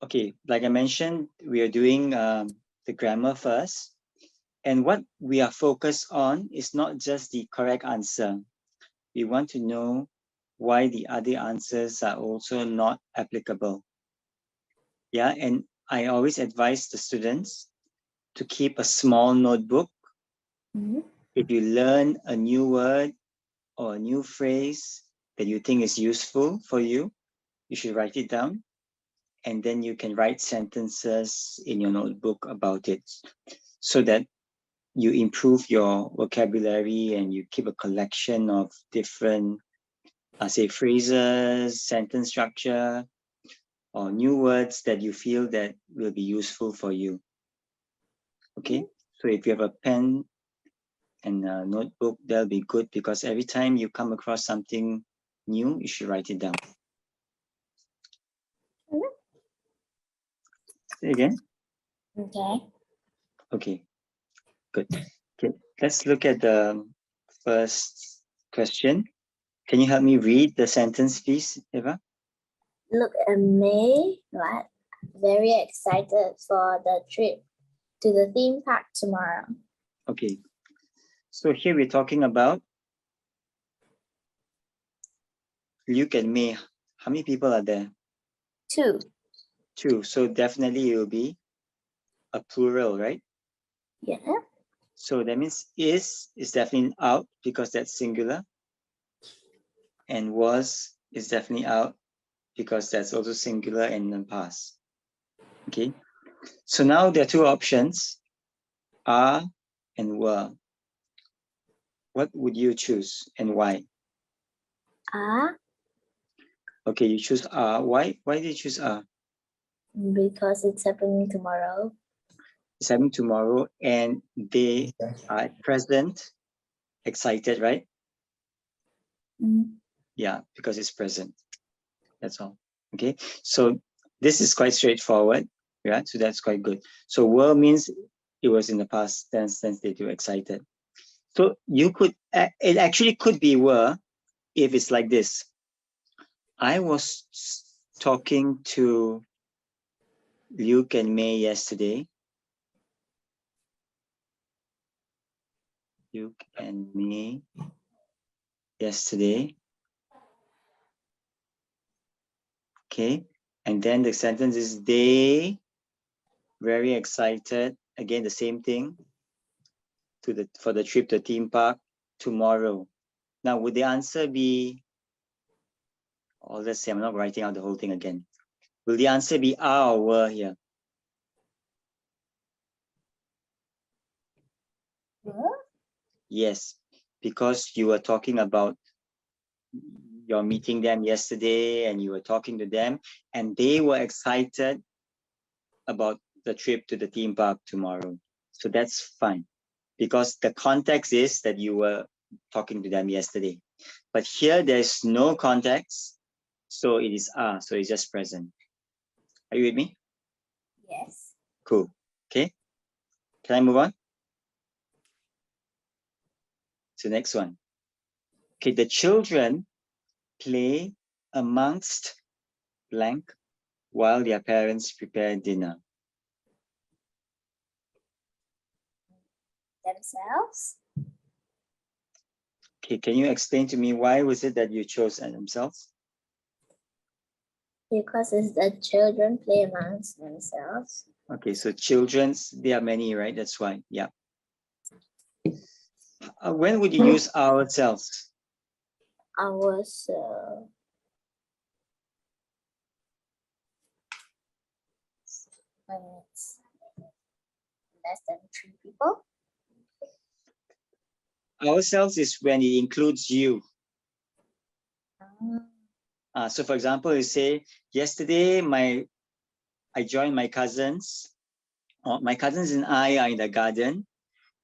Okay, like I mentioned, we are doing the grammar first. And what we are focused on is not just the correct answer. We want to know why the other answers are also not applicable. Yeah, and I always advise the students to keep a small notebook. If you learn a new word or a new phrase that you think is useful for you, you should write it down. And then you can write sentences in your notebook about it so that you improve your vocabulary and you keep a collection of different, say, phrases, sentence structure, or new words that you feel that will be useful for you. Okay, so if you have a pen and a notebook, that'll be good because every time you come across something new, you should write it down. Say again. Okay. Okay, good. Okay, let's look at the first question. Can you help me read the sentence, please, Eva? Look at me, right? Very excited for the trip to the theme park tomorrow. Okay, so here we're talking about Luke and May. How many people are there? 2. 2. So definitely it will be a plural, right? Yeah. So that means is definitely out because that's singular. And was is definitely out because that's also singular and in the past. Okay. So now there are 2 options, are and were. What would you choose and why? Are, Okay, you choose are. Why? Why did you choose are? because it's happening tomorrow. It's happening tomorrow and they are at present excited, right? Yeah, because it's present. That's all. Okay, so this is quite straightforward. Yeah, so that's quite good. So were means it was in the past tense they were excited. So you could, it actually could be were if it's like this. I was talking to Luke and May yesterday. Luke and May yesterday. Okay, and then the sentence is they very excited. Again, the same thing for the trip to the theme park tomorrow. Now, would the answer be, or let's say I'm not writing out the whole thing again. Will the answer be are or were here? Yes, because you were talking about you're meeting them yesterday and you were talking to them and they were excited about the trip to the theme park tomorrow. So that's fine because the context is that you were talking to them yesterday. But here there's no context, so it is are, so it's just present. Are you with me? Yes. Cool. Okay. Can I move on? So next one. Okay, the children play amongst blank while their parents prepare dinner. Themselves. Okay, can you explain to me why was it that you chose themselves? Because it's the children play amongst themselves. Okay, so children's, there are many, right? That's why, yeah. When would you use ourselves? I was when it's less than 3 people. Ourselves is when it includes you. So for example, you say, yesterday I joined my cousins. My cousins and I are in the garden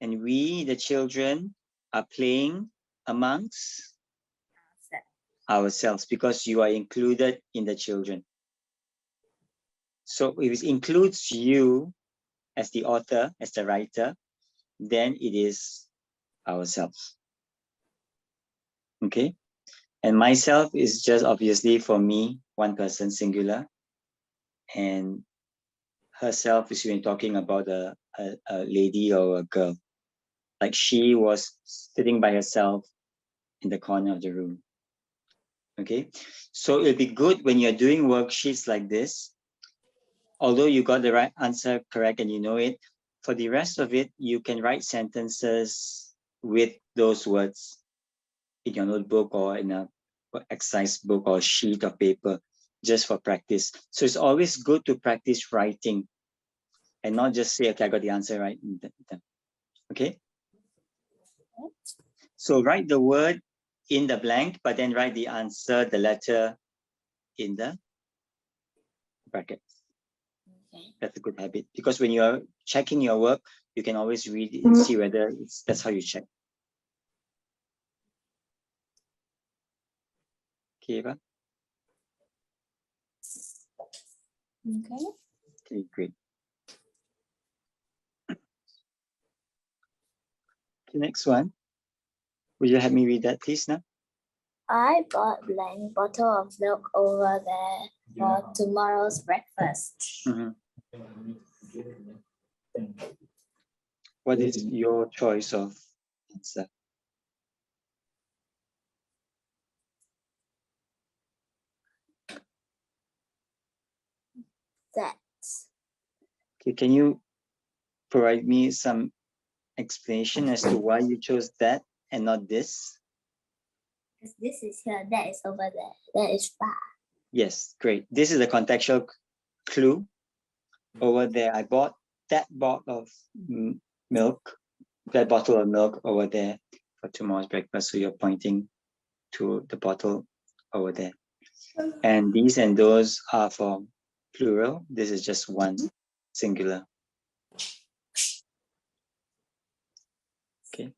and we, the children, are playing amongst ourselves because you are included in the children. So if it includes you as the author, as the writer, then it is ourselves. Okay? And myself is just obviously for me, one person, singular. and herself is when talking about a lady or a girl. Like she was sitting by herself in the corner of the room. Okay, so it'll be good when you're doing worksheets like this, although you got the right answer correct and you know it, for the rest of it, you can write sentences with those words in your notebook or in a exercise book or sheet of paper just for practice. So it's always good to practice writing and not just say, okay, I got the answer right. Okay. So write the word in the blank, but then write the answer, the letter in the brackets. Okay. That's a good habit because when you're checking your work, you can always read it and see whether that's how you check. Okay, Eva? Okay. Okay, great. The next one. Would you help me read that, please, now? I bought blank bottle of milk over there for tomorrow's breakfast. Mm-hmm. What is your choice of answer? That. Okay, can you provide me some explanation as to why you chose that and not this? This is here, that is over there, that is far. Yes, great. This is a contextual clue. Over there, I bought that bottle of milk, that bottle of milk over there for tomorrow's breakfast. So you're pointing to the bottle over there. And these and those are for plural. This is just one singular. Okay,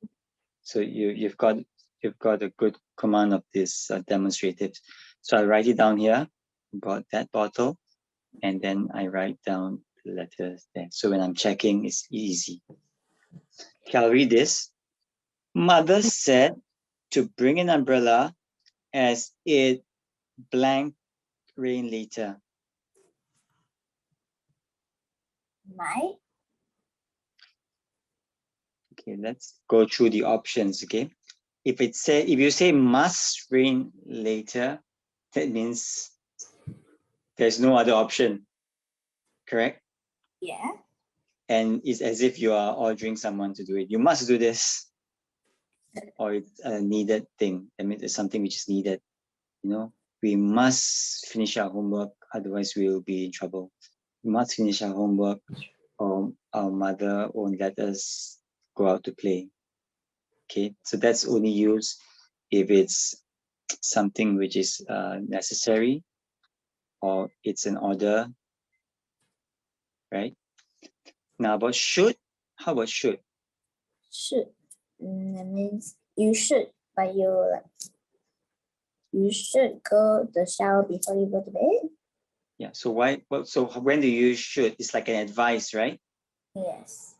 so you've got a good command of this demonstrative. So I write it down here. Bought that bottle, and then I write down the letters there. So when I'm checking, it's easy. Okay, I'll read this. Mother said to bring an umbrella as it blank rain later. Might. Okay, let's go through the options. Okay, if you say must rain later, that means there's no other option, correct? Yeah. And it's as if you are ordering someone to do it. You must do this, or it's a needed thing. That means it's something which is needed. You know, we must finish our homework, otherwise we will be in trouble. We must finish our homework, or our mother won't let us go out to play. Okay, so that's only used if it's something which is necessary or it's an order, right? Now about should, how about should? Should. That means you should, but you should go to the shower before you go to bed. Yeah, so why, well, so when do you use should? It's like an advice, right? Yes.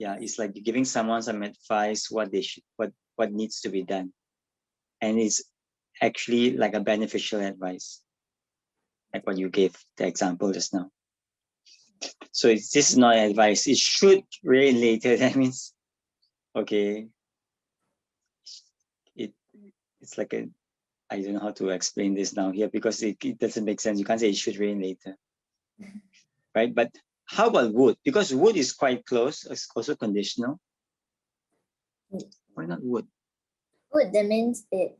Yeah, it's like you're giving someone some advice what they should, what needs to be done. And it's actually like a beneficial advice, like what you gave the example just now. So this is not advice. It should rain later. That means, okay, it's like a, I don't know how to explain this now here because it doesn't make sense. You can't say it should rain later, right? But how about would? Because would is quite close. It's also conditional. Why not would? Would, that means it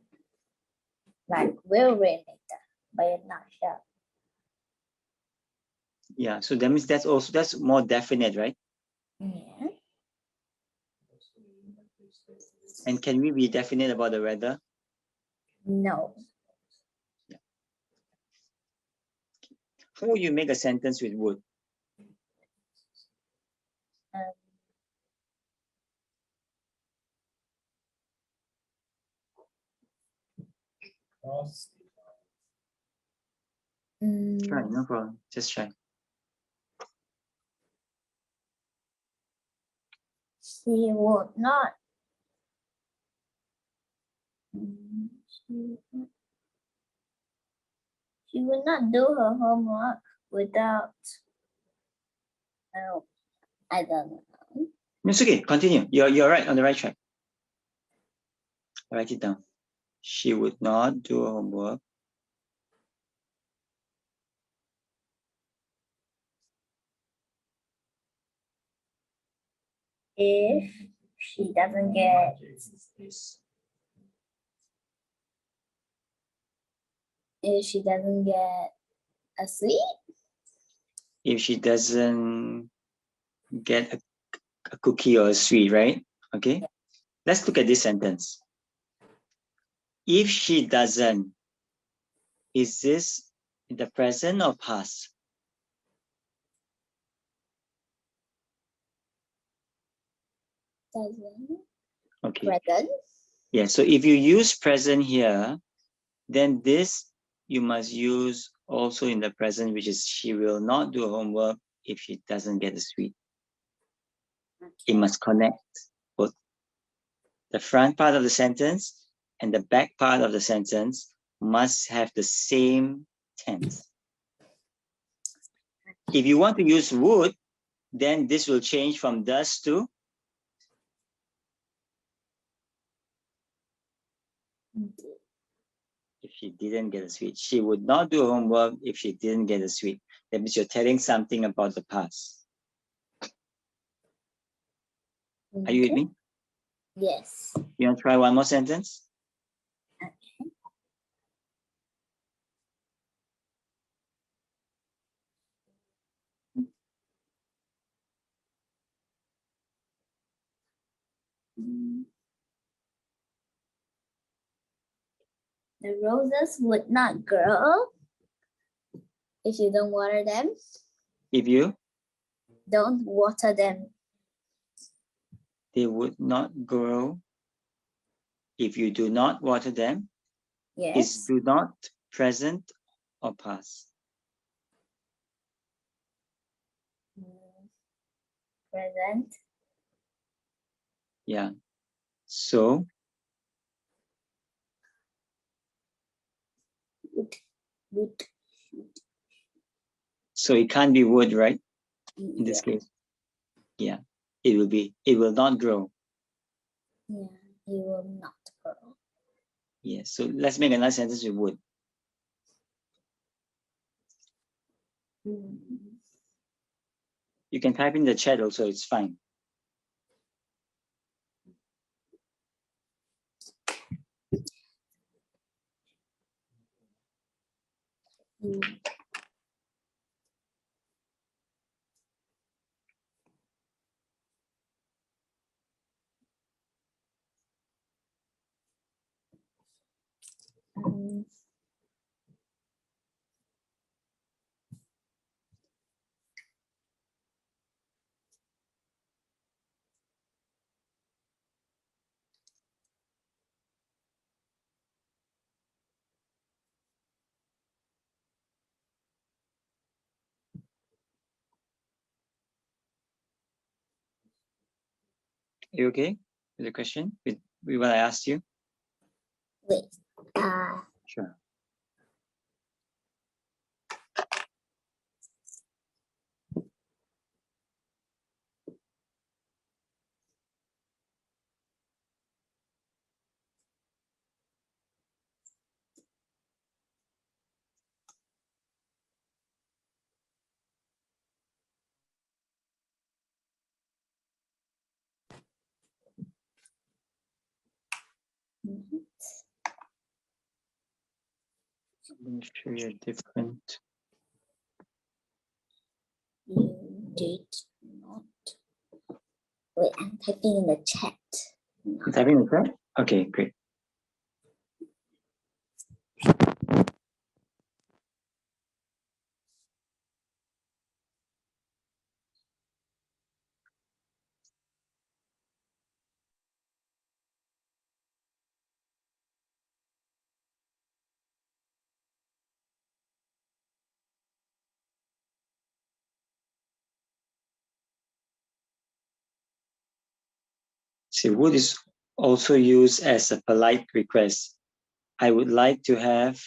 like will rain later, but you're not sure. Yeah, so that means that's more definite, right? Yeah. And can we be definite about the weather? No. Yeah. How would you make a sentence with would? Try, no problem. Just try. She would not. She would not do her homework without. Oh, I don't know. It's okay. Continue. You're right, on the right track. Write it down. She would not do homework. If she doesn't get a sweet. If she doesn't get a cookie or a sweet, right? Okay. Let's look at this sentence. If she doesn't, is this in the present or past? Doesn't. Okay. Present. Yeah, so if you use present here, then this you must use also in the present, which is she will not do homework if she doesn't get a sweet. Okay. It must connect both the front part of the sentence and the back part of the sentence must have the same tense. If you want to use would, then this will change from does to if she didn't get a sweet. She would not do homework if she didn't get a sweet. That means you're telling something about the past. Are you with me? Yes. You want to try one more sentence? Okay. The roses would not grow if you don't water them. If you, Don't water them. they would not grow if you do not water them. Yes. Is do not present or past? Present. Yeah. So Would. so it can't be would, right? In this Yeah. case. Yeah. It will not grow. Yeah. It will not grow. Yeah. So let's make another sentence with would. You can type in the chat also, it's fine. You okay with the question? With what I asked you? Wait. Sure. I'm going to show you a different. You did not. Wait, I'm typing in the chat. You're typing in the chat? Okay, great. See, would is also used as a polite request. I would like to have